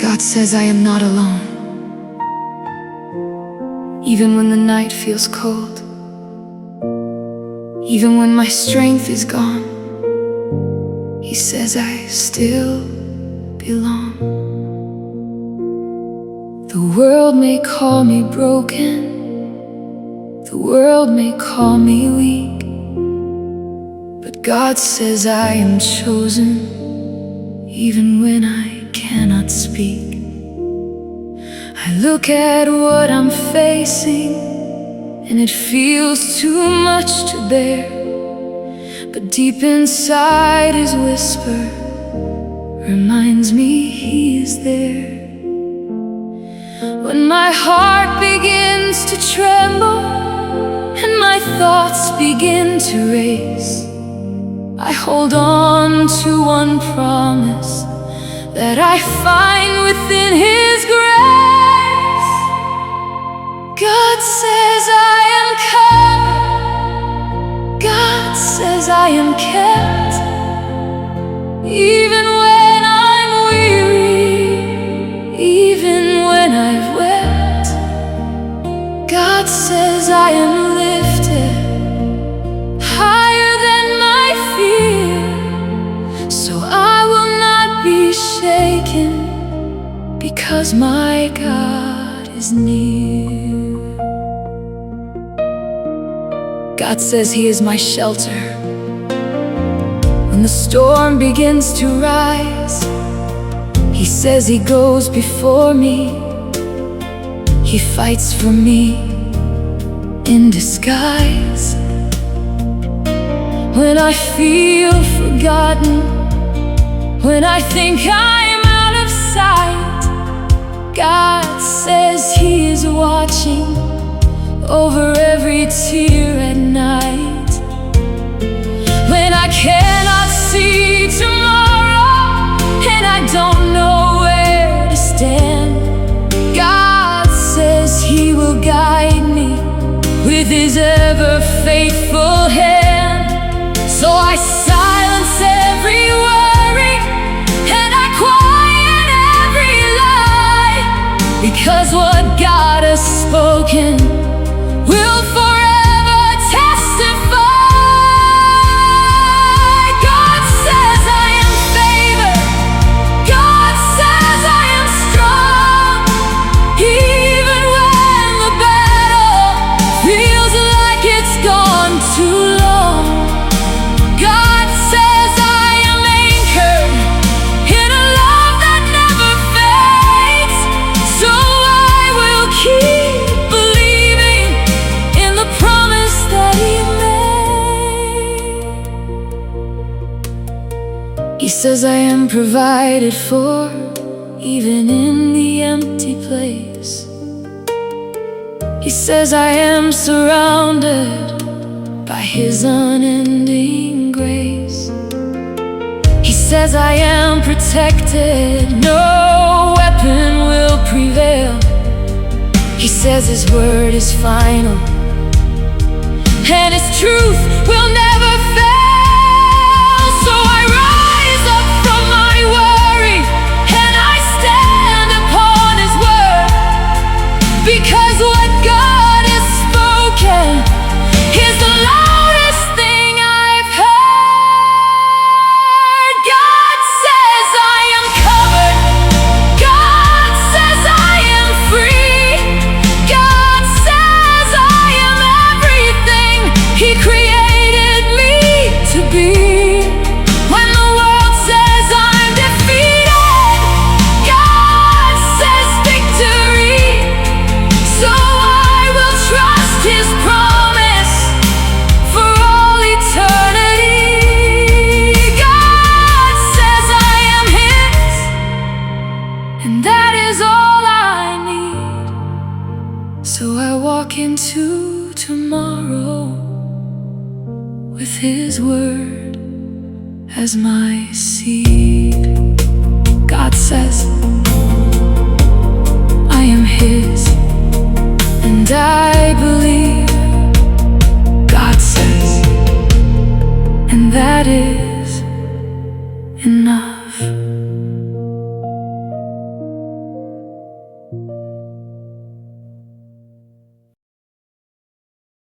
God says I am not alone. Even when the night feels cold, even when my strength is gone, He says I still belong. The world may call me broken, the world may call me weak, but God says I am chosen, even when I cannot speak. I look at what I'm facing, and it feels too much to bear, but deep inside His whisper reminds me He is there. When my heart begins to tremble and my thoughts begin to race, I hold on to one promise that I find within His grace. God says I am covered, God says I am kept, even when I'm weary, even when I've wept. God says I am lifted higher than my fear, so I will not be shaken, because my God is near. God says He is my shelter when the storm begins to rise. He says He goes before me, He fights for me in disguise. When I feel forgotten, when I think I'm out of sight, God says He is watching over every tear at night. When I cannot see tomorrow and I don't know where to stand, God says He will guide me with His ever-faithful hand. So I silence every worry and I quiet every lie, because what God has spoken will forever testify. God says I am favored, God says I am strong, even when the battle feels like it's gone too long. God says I am anchored in a love that never fades, so I will keep believing in the promise that He made. He says I am provided for, even in the empty place. He says I am surrounded by His unending grace. He says I am protected, no weapon will prevail. He says His word is final, and His truth will never fail. So I rise up from my worry and I stand upon His word, because what God has spoken is the loudest thing I've heard. God says I am covered, God says I am free, God says I am everything He created me to be. When the world says I'm defeated, God says victory, so I will trust His promise for all eternity. God says I am His, and that is all I need, so I walk into tomorrow with His word as my seed. God says I am His, and I believe. God says, and that is enough.